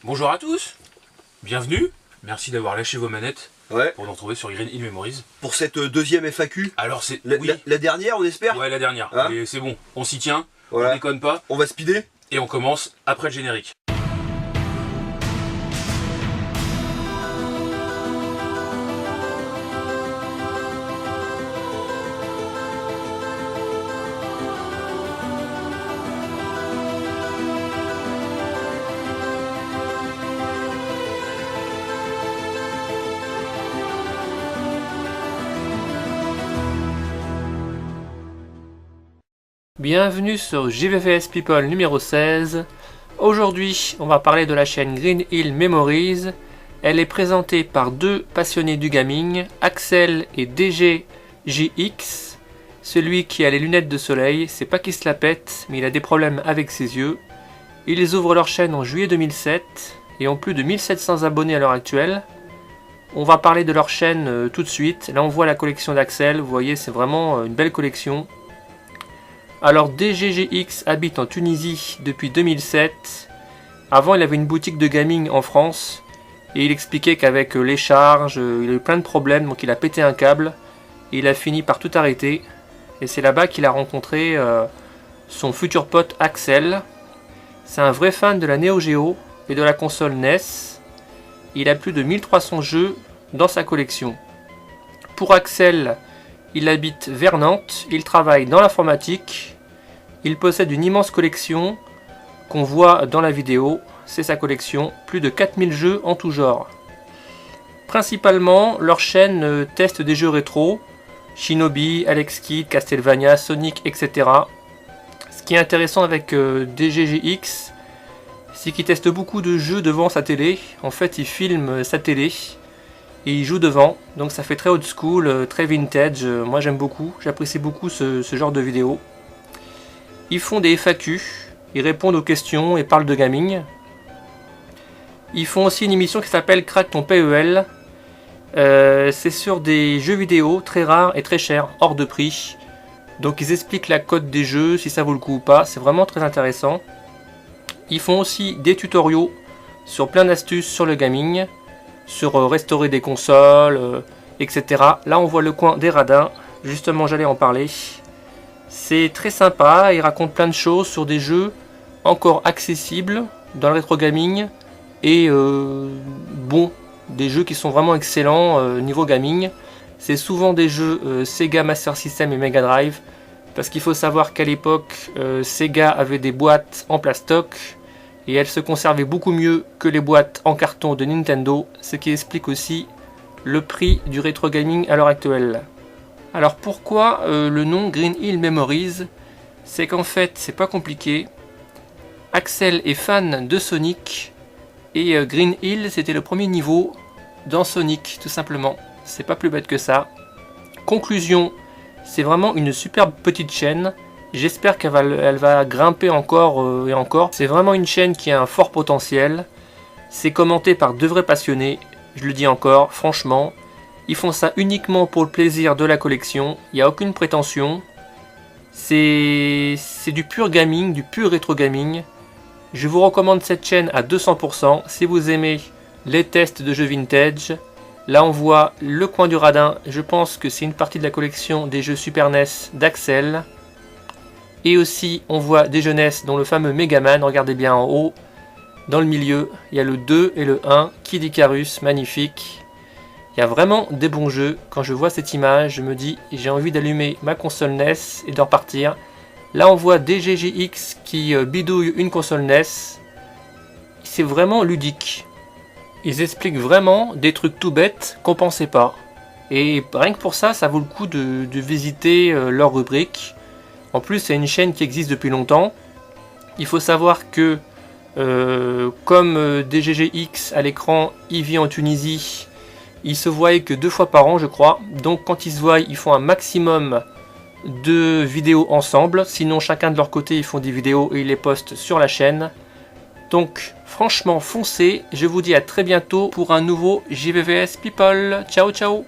Bonjour à tous, bienvenue, merci d'avoir lâché vos manettes pour nous retrouver sur Green Hill Memories. Pour cette deuxième FAQ. Alors c'est la dernière, on espère. Ouais, la dernière, hein, c'est bon, on s'y tient, voilà. On déconne pas. On va speeder. Et on commence après le générique. Bienvenue sur JVVS People numéro 16. Aujourd'hui, on va parler de la chaîne Green Hill Memories. Elle est présentée par deux passionnés du gaming, Axel et DGJX. Celui qui a les lunettes de soleil, c'est pas qu'il se la pète, mais il a des problèmes avec ses yeux. Ils ouvrent leur chaîne en juillet 2007 et ont plus de 1700 abonnés à l'heure actuelle. On va parler de leur chaîne tout de suite. Là, on voit la collection d'Axel. Vous voyez, c'est vraiment une belle collection. Alors DGGX habite en Tunisie depuis 2007. Avant il avait une boutique de gaming en France. Et il expliquait qu'avec les charges, il a eu plein de problèmes. Donc il a pété un câble. Et il a fini par tout arrêter. Et c'est là-bas qu'il a rencontré son futur pote Axel. C'est un vrai fan de la Neo Geo et de la console NES. Il a plus de 1300 jeux dans sa collection. Pour Axel, il habite vers Nantes, il travaille dans l'informatique, il possède une immense collection qu'on voit dans la vidéo, c'est sa collection, plus de 4000 jeux en tout genre. Principalement, leur chaîne teste des jeux rétro, Shinobi, Alex Kidd, Castlevania, Sonic, etc. Ce qui est intéressant avec DGGX, c'est qu'il teste beaucoup de jeux devant sa télé, en fait il filme sa télé, et il joue devant, donc ça fait très old school, très vintage, moi j'aime beaucoup, j'apprécie beaucoup ce genre de vidéos. Ils font des FAQ, ils répondent aux questions et parlent de gaming. Ils font aussi une émission qui s'appelle Crack ton PEL, c'est sur des jeux vidéo très rares et très chers, hors de prix. Donc ils expliquent la cote des jeux, si ça vaut le coup ou pas, c'est vraiment très intéressant. Ils font aussi des tutoriaux sur plein d'astuces sur le gaming, sur restaurer des consoles, etc. Là on voit le coin des radins, justement j'allais en parler. C'est très sympa, il raconte plein de choses sur des jeux encore accessibles dans le rétro gaming et des jeux qui sont vraiment excellents niveau gaming. C'est souvent des jeux Sega Master System et Mega Drive, parce qu'il faut savoir qu'à l'époque Sega avait des boîtes en plastoc et elles se conservaient beaucoup mieux que les boîtes en carton de Nintendo, ce qui explique aussi le prix du rétro gaming à l'heure actuelle. Alors pourquoi le nom Green Hill Memories? C'est qu'en fait c'est pas compliqué. Axel est fan de Sonic et Green Hill c'était le premier niveau dans Sonic tout simplement. C'est pas plus bête que ça. Conclusion, c'est vraiment une superbe petite chaîne. J'espère qu'elle va grimper encore et encore. C'est vraiment une chaîne qui a un fort potentiel. C'est commenté par deux vrais passionnés. Je le dis encore, franchement. Ils font ça uniquement pour le plaisir de la collection. Il n'y a aucune prétention. C'est du pur gaming, du pur rétro gaming. Je vous recommande cette chaîne à 200%. Si vous aimez les tests de jeux vintage. Là on voit le coin du radin. Je pense que c'est une partie de la collection des jeux Super NES d'Axel. Et aussi, on voit des jeunesses dont le fameux Megaman, regardez bien en haut. Dans le milieu, il y a le 2 et le 1, Kid Icarus, magnifique. Il y a vraiment des bons jeux. Quand je vois cette image, je me dis, j'ai envie d'allumer ma console NES et de repartir. Là, on voit DGGX qui bidouille une console NES. C'est vraiment ludique. Ils expliquent vraiment des trucs tout bêtes qu'on pensait pas. Et rien que pour ça, ça vaut le coup de visiter leur rubrique. En plus, c'est une chaîne qui existe depuis longtemps. Il faut savoir que, comme DGGX à l'écran, il vit en Tunisie. Ils se voient que 2 fois par an, je crois. Donc, quand ils se voient, ils font un maximum de vidéos ensemble. Sinon, chacun de leur côté, ils font des vidéos et ils les postent sur la chaîne. Donc, franchement, foncez. Je vous dis à très bientôt pour un nouveau JVVS People. Ciao, ciao!